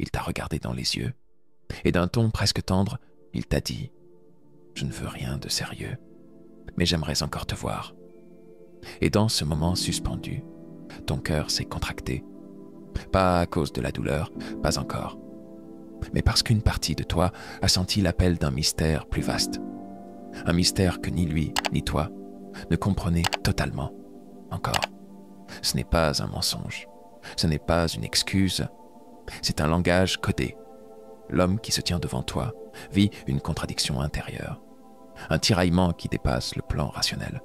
il t'a regardé dans les yeux, et d'un ton presque tendre, il t'a dit « Je ne veux rien de sérieux, mais j'aimerais encore te voir. » Et dans ce moment suspendu, ton cœur s'est contracté. Pas à cause de la douleur, pas encore, mais parce qu'une partie de toi a senti l'appel d'un mystère plus vaste. Un mystère que ni lui, ni toi ne comprenez totalement encore. Ce n'est pas un mensonge, ce n'est pas une excuse, c'est un langage codé. L'homme qui se tient devant toi vit une contradiction intérieure, un tiraillement qui dépasse le plan rationnel.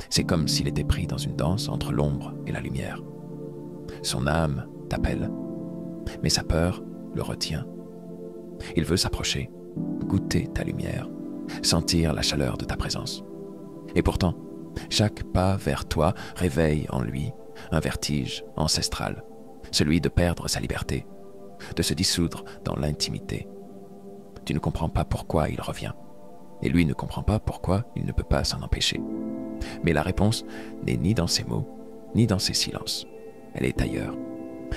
C'est comme s'il était pris dans une danse entre l'ombre et la lumière. Son âme t'appelle, mais sa peur le retient. Il veut s'approcher, goûter ta lumière, sentir la chaleur de ta présence. Et pourtant, chaque pas vers toi réveille en lui un vertige ancestral, celui de perdre sa liberté, de se dissoudre dans l'intimité. Tu ne comprends pas pourquoi il revient, et lui ne comprend pas pourquoi il ne peut pas s'en empêcher. Mais la réponse n'est ni dans ses mots, ni dans ses silences. Elle est ailleurs,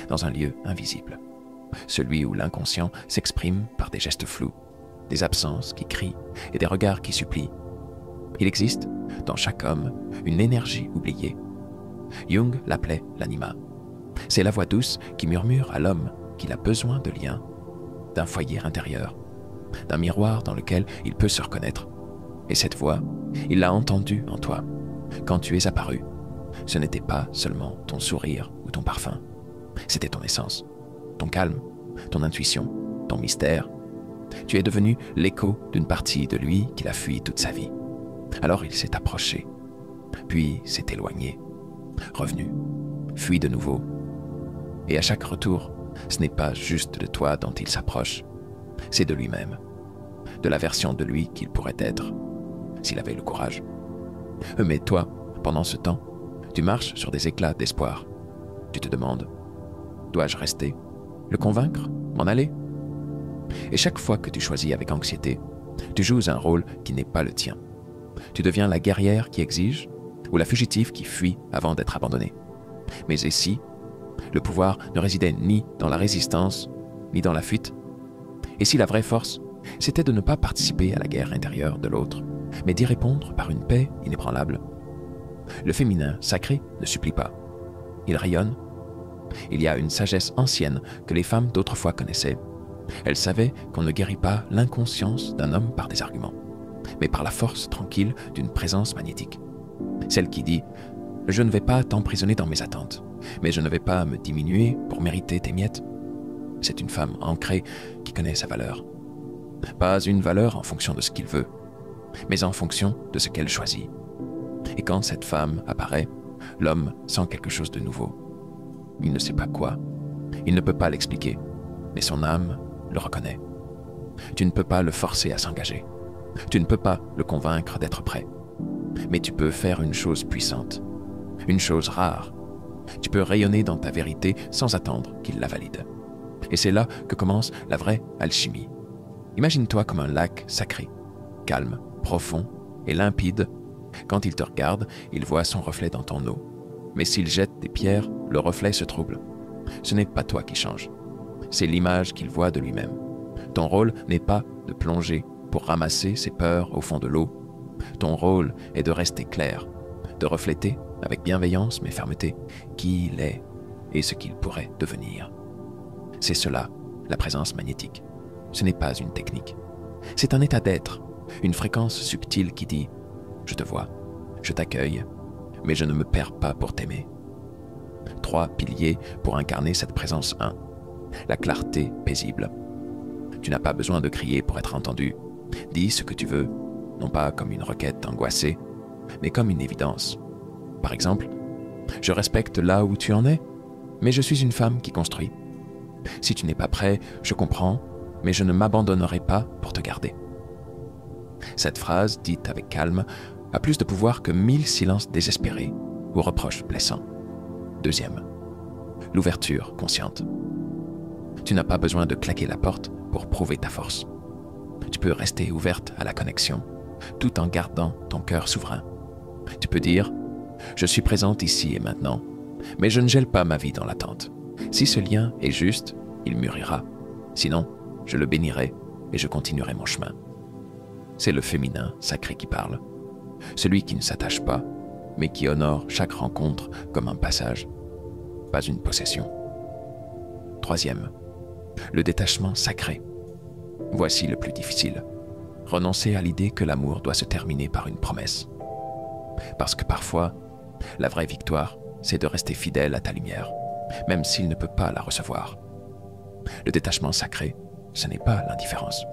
dans un lieu invisible, celui où l'inconscient s'exprime par des gestes flous, des absences qui crient et des regards qui supplient. Il existe, dans chaque homme, une énergie oubliée. Jung l'appelait l'anima. C'est la voix douce qui murmure à l'homme qu'il a besoin de liens, d'un foyer intérieur, d'un miroir dans lequel il peut se reconnaître. Et cette voix, il l'a entendue en toi, quand tu es apparu. Ce n'était pas seulement ton sourire ou ton parfum, c'était ton essence, ton calme, ton intuition, ton mystère. Tu es devenu l'écho d'une partie de lui qu'il a fui toute sa vie. Alors il s'est approché, puis s'est éloigné, revenu, fui de nouveau. Et à chaque retour, ce n'est pas juste de toi dont il s'approche, c'est de lui-même, de la version de lui qu'il pourrait être, s'il avait le courage. Mais toi, pendant ce temps, tu marches sur des éclats d'espoir. Tu te demandes, dois-je rester, le convaincre, m'en aller? Et chaque fois que tu choisis avec anxiété, tu joues un rôle qui n'est pas le tien. Tu deviens la guerrière qui exige ou la fugitive qui fuit avant d'être abandonnée. Mais ici, le pouvoir ne résidait ni dans la résistance, ni dans la fuite. Et si la vraie force, c'était de ne pas participer à la guerre intérieure de l'autre, mais d'y répondre par une paix inébranlable. Le féminin sacré ne supplie pas. Il rayonne. Il y a une sagesse ancienne que les femmes d'autrefois connaissaient. Elles savaient qu'on ne guérit pas l'inconscience d'un homme par des arguments, mais par la force tranquille d'une présence magnétique. Celle qui dit « Je ne vais pas t'emprisonner dans mes attentes, mais je ne vais pas me diminuer pour mériter tes miettes. » C'est une femme ancrée qui connaît sa valeur. Pas une valeur en fonction de ce qu'il veut, mais en fonction de ce qu'elle choisit. Et quand cette femme apparaît, l'homme sent quelque chose de nouveau. Il ne sait pas quoi, il ne peut pas l'expliquer, mais son âme le reconnaît. Tu ne peux pas le forcer à s'engager. Tu ne peux pas le convaincre d'être prêt. Mais tu peux faire une chose puissante, une chose rare. Tu peux rayonner dans ta vérité sans attendre qu'il la valide. Et c'est là que commence la vraie alchimie. Imagine-toi comme un lac sacré, calme, profond et limpide. Quand il te regarde, il voit son reflet dans ton eau. Mais s'il jette des pierres, le reflet se trouble. Ce n'est pas toi qui change. C'est l'image qu'il voit de lui-même. Ton rôle n'est pas de plonger pour ramasser ses peurs au fond de l'eau. Ton rôle est de rester clair, de refléter, avec bienveillance mais fermeté, qui il est et ce qu'il pourrait devenir. C'est cela, la présence magnétique. Ce n'est pas une technique. C'est un état d'être, une fréquence subtile qui dit « Je te vois, je t'accueille, mais je ne me perds pas pour t'aimer. » 3 piliers pour incarner cette présence 1. La clarté paisible. Tu n'as pas besoin de crier pour être entendu. Dis ce que tu veux, non pas comme une requête angoissée, mais comme une évidence. Par exemple, je respecte là où tu en es, mais je suis une femme qui construit. Si tu n'es pas prêt, je comprends, mais je ne m'abandonnerai pas pour te garder. Cette phrase, dite avec calme, a plus de pouvoir que 1000 silences désespérés ou reproches blessants. 2e, l'ouverture consciente. Tu n'as pas besoin de claquer la porte pour prouver ta force. Tu peux rester ouverte à la connexion, tout en gardant ton cœur souverain. Tu peux dire « Je suis présente ici et maintenant, mais je ne gèle pas ma vie dans l'attente. Si ce lien est juste, il mûrira. Sinon, je le bénirai et je continuerai mon chemin. C'est le féminin sacré qui parle. Celui qui ne s'attache pas, mais qui honore chaque rencontre comme un passage, pas une possession. Troisième, le détachement sacré. Voici le plus difficile. Renoncer à l'idée que l'amour doit se terminer par une promesse. Parce que parfois, la vraie victoire, c'est de rester fidèle à ta lumière, même s'il ne peut pas la recevoir. Le détachement sacré, ce n'est pas l'indifférence.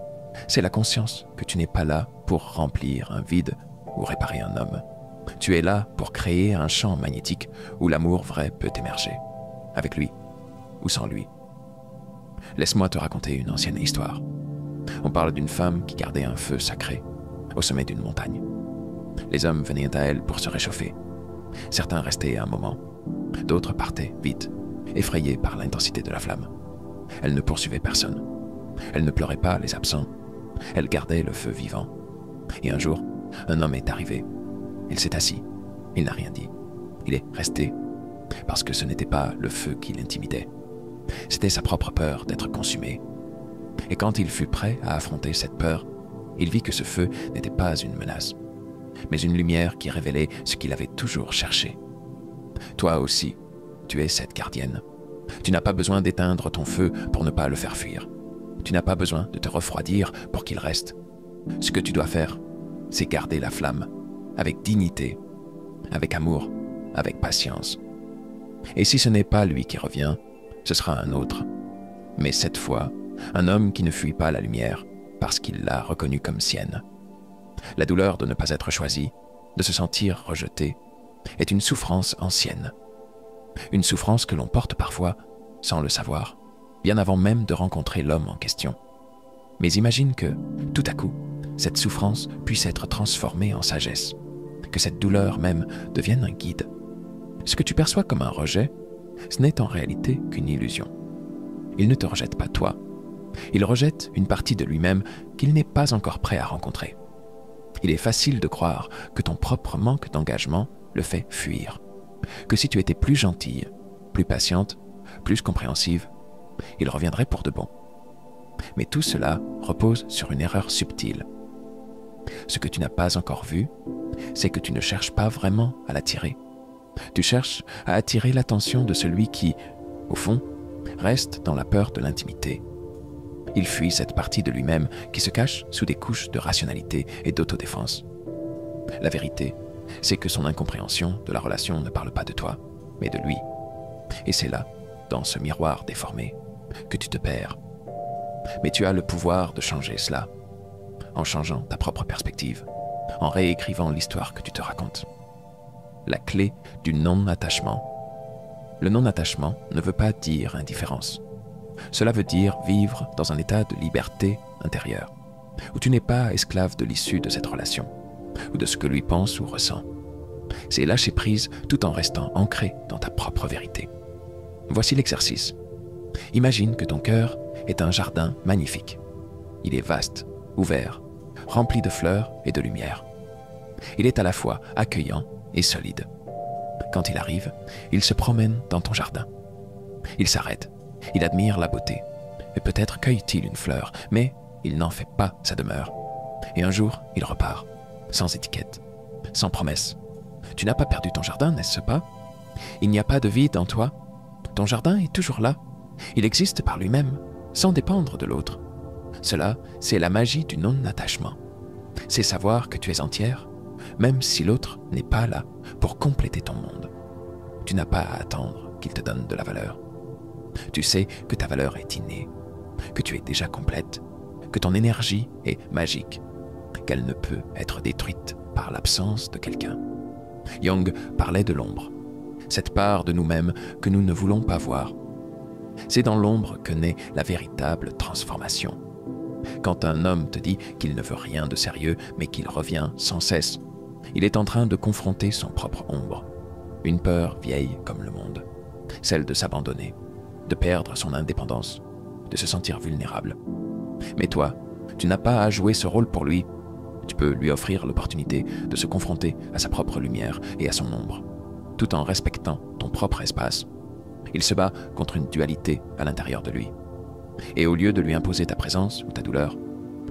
C'est la conscience que tu n'es pas là pour remplir un vide ou réparer un homme. Tu es là pour créer un champ magnétique où l'amour vrai peut émerger, avec lui ou sans lui. Laisse-moi te raconter une ancienne histoire. On parle d'une femme qui gardait un feu sacré au sommet d'une montagne. Les hommes venaient à elle pour se réchauffer. Certains restaient un moment, d'autres partaient vite, effrayés par l'intensité de la flamme. Elle ne poursuivait personne. Elle ne pleurait pas les absents. Elle gardait le feu vivant. Et un jour, un homme est arrivé. Il s'est assis. Il n'a rien dit. Il est resté parce que ce n'était pas le feu qui l'intimidait. C'était sa propre peur d'être consumé. Et quand il fut prêt à affronter cette peur, il vit que ce feu n'était pas une menace, mais une lumière qui révélait ce qu'il avait toujours cherché. Toi aussi, tu es cette gardienne. Tu n'as pas besoin d'éteindre ton feu pour ne pas le faire fuir. Tu n'as pas besoin de te refroidir pour qu'il reste. Ce que tu dois faire, c'est garder la flamme, avec dignité, avec amour, avec patience. Et si ce n'est pas lui qui revient, ce sera un autre. Mais cette fois, un homme qui ne fuit pas la lumière parce qu'il l'a reconnue comme sienne. La douleur de ne pas être choisi, de se sentir rejeté, est une souffrance ancienne. Une souffrance que l'on porte parfois sans le savoir, bien avant même de rencontrer l'homme en question. Mais imagine que, tout à coup, cette souffrance puisse être transformée en sagesse, que cette douleur même devienne un guide. Ce que tu perçois comme un rejet, ce n'est en réalité qu'une illusion. Il ne te rejette pas toi. Il rejette une partie de lui-même qu'il n'est pas encore prêt à rencontrer. Il est facile de croire que ton propre manque d'engagement le fait fuir. Que si tu étais plus gentille, plus patiente, plus compréhensive, il reviendrait pour de bon. Mais tout cela repose sur une erreur subtile. Ce que tu n'as pas encore vu, c'est que tu ne cherches pas vraiment à l'attirer. Tu cherches à attirer l'attention de celui qui, au fond, reste dans la peur de l'intimité. Il fuit cette partie de lui-même qui se cache sous des couches de rationalité et d'autodéfense. La vérité, c'est que son incompréhension de la relation ne parle pas de toi, mais de lui. Et c'est là, dans ce miroir déformé, que tu te perds. Mais tu as le pouvoir de changer cela, en changeant ta propre perspective, en réécrivant l'histoire que tu te racontes. La clé du non-attachement. Le non-attachement ne veut pas dire indifférence. Cela veut dire vivre dans un état de liberté intérieure, où tu n'es pas esclave de l'issue de cette relation, ou de ce que lui pense ou ressent. C'est lâcher prise tout en restant ancré dans ta propre vérité. Voici l'exercice. Imagine que ton cœur est un jardin magnifique. Il est vaste, ouvert, rempli de fleurs et de lumière. Il est à la fois accueillant et solide. Quand il arrive, il se promène dans ton jardin. Il s'arrête, il admire la beauté, et peut-être cueille-t-il une fleur, mais il n'en fait pas sa demeure. Et un jour, il repart, sans étiquette, sans promesse. Tu n'as pas perdu ton jardin, n'est-ce pas? Il n'y a pas de vide en toi. Ton jardin est toujours là. Il existe par lui-même, sans dépendre de l'autre. Cela, c'est la magie du non-attachement. C'est savoir que tu es entière, même si l'autre n'est pas là pour compléter ton monde. Tu n'as pas à attendre qu'il te donne de la valeur. Tu sais que ta valeur est innée, que tu es déjà complète, que ton énergie est magique, qu'elle ne peut être détruite par l'absence de quelqu'un. Jung parlait de l'ombre, cette part de nous-mêmes que nous ne voulons pas voir. C'est dans l'ombre que naît la véritable transformation. Quand un homme te dit qu'il ne veut rien de sérieux, mais qu'il revient sans cesse, il est en train de confronter son propre ombre, une peur vieille comme le monde, celle de s'abandonner, de perdre son indépendance, de se sentir vulnérable. Mais toi, tu n'as pas à jouer ce rôle pour lui. Tu peux lui offrir l'opportunité de se confronter à sa propre lumière et à son ombre, tout en respectant ton propre espace. Il se bat contre une dualité à l'intérieur de lui, Et au lieu de lui imposer ta présence ou ta douleur,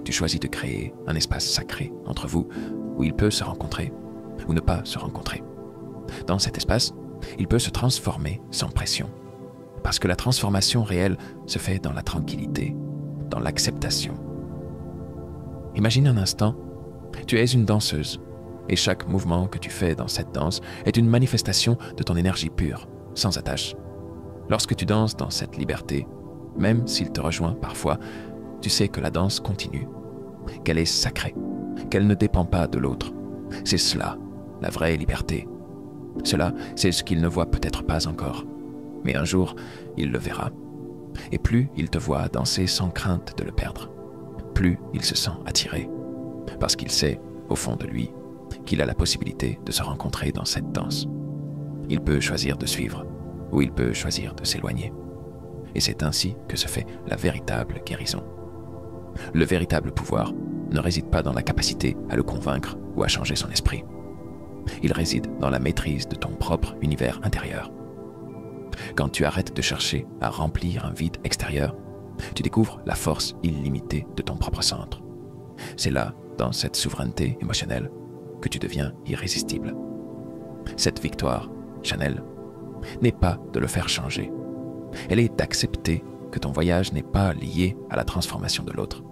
tu choisis de créer un espace sacré entre vous où il peut se rencontrer ou ne pas se rencontrer. Dans cet espace, il peut se transformer sans pression. Parce que la transformation réelle se fait dans la tranquillité, dans l'acceptation. Imagine un instant, tu es une danseuse et chaque mouvement que tu fais dans cette danse est une manifestation de ton énergie pure, sans attache. Lorsque tu danses dans cette liberté, même s'il te rejoint parfois, tu sais que la danse continue, qu'elle est sacrée, qu'elle ne dépend pas de l'autre. C'est cela, la vraie liberté. Cela, c'est ce qu'il ne voit peut-être pas encore. Mais un jour, il le verra. Et plus il te voit danser sans crainte de le perdre, plus il se sent attiré. Parce qu'il sait, au fond de lui, qu'il a la possibilité de se rencontrer dans cette danse. Il peut choisir de suivre, ou il peut choisir de s'éloigner. Et c'est ainsi que se fait la véritable guérison. Le véritable pouvoir ne réside pas dans la capacité à le convaincre ou à changer son esprit. Il réside dans la maîtrise de ton propre univers intérieur. Quand tu arrêtes de chercher à remplir un vide extérieur, tu découvres la force illimitée de ton propre centre. C'est là, dans cette souveraineté émotionnelle, que tu deviens irrésistible. Cette victoire, Chanel, n'est pas de le faire changer. Elle est d'accepter que ton voyage n'est pas lié à la transformation de l'autre,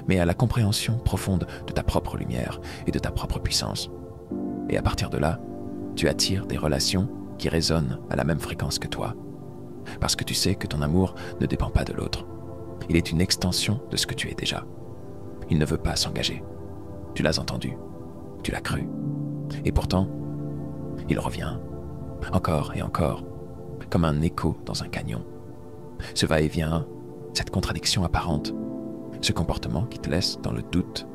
mais à la compréhension profonde de ta propre lumière et de ta propre puissance. Et à partir de là, tu attires des relations qui résonnent à la même fréquence que toi. Parce que tu sais que ton amour ne dépend pas de l'autre. Il est une extension de ce que tu es déjà. Il ne veut pas s'engager. Tu l'as entendu. Tu l'as cru. Et pourtant, il revient. Encore et encore. Comme un écho dans un canyon. Ce va-et-vient, cette contradiction apparente, ce comportement qui te laisse dans le doute,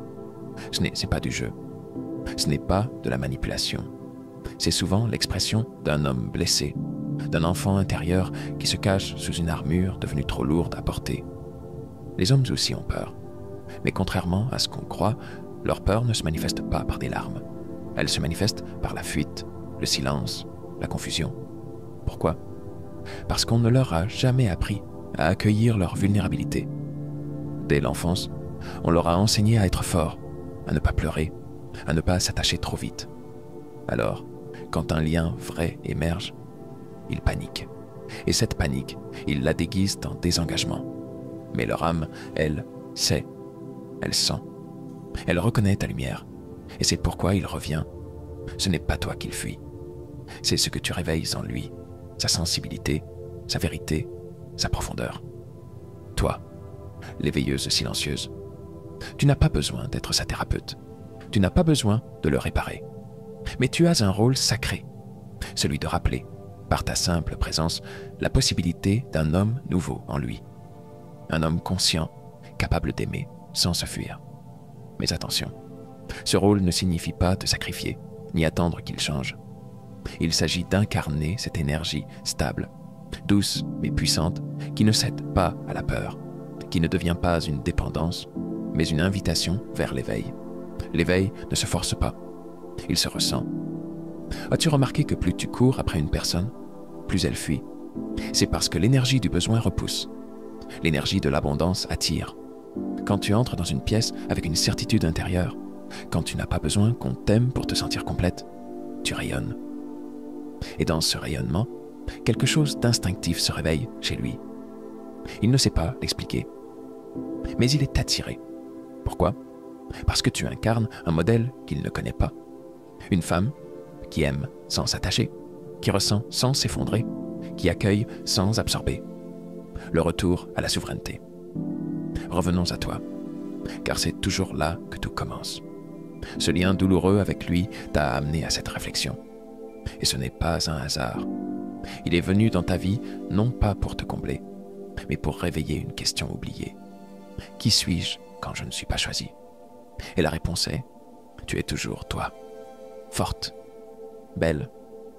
c'est pas du jeu. Ce n'est pas de la manipulation. C'est souvent l'expression d'un homme blessé, d'un enfant intérieur qui se cache sous une armure devenue trop lourde à porter. Les hommes aussi ont peur. Mais contrairement à ce qu'on croit, leur peur ne se manifeste pas par des larmes. Elle se manifeste par la fuite, le silence, la confusion. Pourquoi ? Parce qu'on ne leur a jamais appris à accueillir leur vulnérabilité. Dès l'enfance, on leur a enseigné à être fort, à ne pas pleurer, à ne pas s'attacher trop vite. Alors, quand un lien vrai émerge, ils paniquent. Et cette panique, ils la déguisent en désengagement. Mais leur âme, elle, sait, elle sent. Elle reconnaît ta lumière. Et c'est pourquoi il revient. Ce n'est pas toi qu'il fuit. C'est ce que tu réveilles en lui, sa sensibilité, sa vérité, sa profondeur. Toi, l'éveilleuse silencieuse, tu n'as pas besoin d'être sa thérapeute. Tu n'as pas besoin de le réparer. Mais tu as un rôle sacré, celui de rappeler, par ta simple présence, la possibilité d'un homme nouveau en lui. Un homme conscient, capable d'aimer sans se fuir. Mais attention, ce rôle ne signifie pas te sacrifier, ni attendre qu'il change. Il s'agit d'incarner cette énergie stable, douce mais puissante, qui ne cède pas à la peur, qui ne devient pas une dépendance, mais une invitation vers l'éveil. L'éveil ne se force pas, il se ressent. As-tu remarqué que plus tu cours après une personne, plus elle fuit? C'est parce que l'énergie du besoin repousse. L'énergie de l'abondance attire. Quand tu entres dans une pièce avec une certitude intérieure, quand tu n'as pas besoin qu'on t'aime pour te sentir complète, tu rayonnes. Et dans ce rayonnement, quelque chose d'instinctif se réveille chez lui. Il ne sait pas l'expliquer, mais il est attiré. Pourquoi ? Parce que tu incarnes un modèle qu'il ne connaît pas. Une femme qui aime sans s'attacher, qui ressent sans s'effondrer, qui accueille sans absorber. Le retour à la souveraineté. Revenons à toi, car c'est toujours là que tout commence. Ce lien douloureux avec lui t'a amené à cette réflexion. Et ce n'est pas un hasard. Il est venu dans ta vie non pas pour te combler, mais pour réveiller une question oubliée. Qui suis-je quand je ne suis pas choisi ? Et la réponse est, tu es toujours toi. Forte, belle,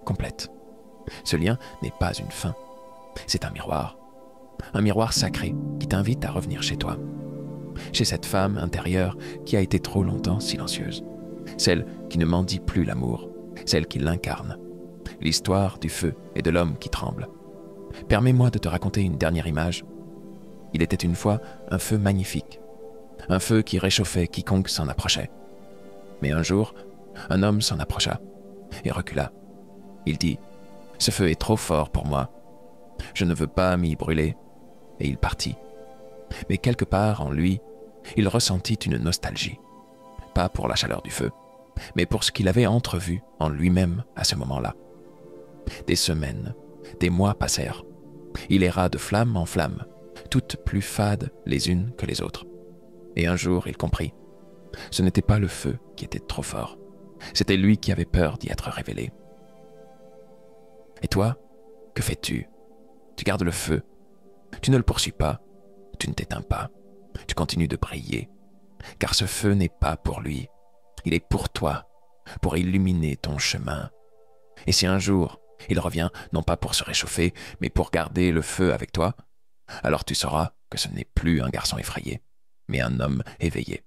complète. Ce lien n'est pas une fin, c'est un miroir sacré qui t'invite à revenir chez toi. Chez cette femme intérieure qui a été trop longtemps silencieuse. Celle qui ne mendie plus l'amour, celle qui l'incarne. L'histoire du feu et de l'homme qui tremble. Permets-moi de te raconter une dernière image. Il était une fois un feu magnifique, un feu qui réchauffait quiconque s'en approchait. Mais un jour, un homme s'en approcha et recula. Il dit « Ce feu est trop fort pour moi. Je ne veux pas m'y brûler. » Et il partit. Mais quelque part en lui, il ressentit une nostalgie. Pas pour la chaleur du feu, mais pour ce qu'il avait entrevu en lui-même à ce moment-là. Des semaines, des mois passèrent. Il erra de flamme en flamme, toutes plus fades les unes que les autres. Et un jour, il comprit. Ce n'était pas le feu qui était trop fort. C'était lui qui avait peur d'y être révélé. Et toi, que fais-tu? Tu gardes le feu. Tu ne le poursuis pas. Tu ne t'éteins pas. Tu continues de briller. Car ce feu n'est pas pour lui. Il est pour toi, pour illuminer ton chemin. Et si un jour, il revient non pas pour se réchauffer, mais pour garder le feu avec toi, alors tu sauras que ce n'est plus un garçon effrayé, mais un homme éveillé.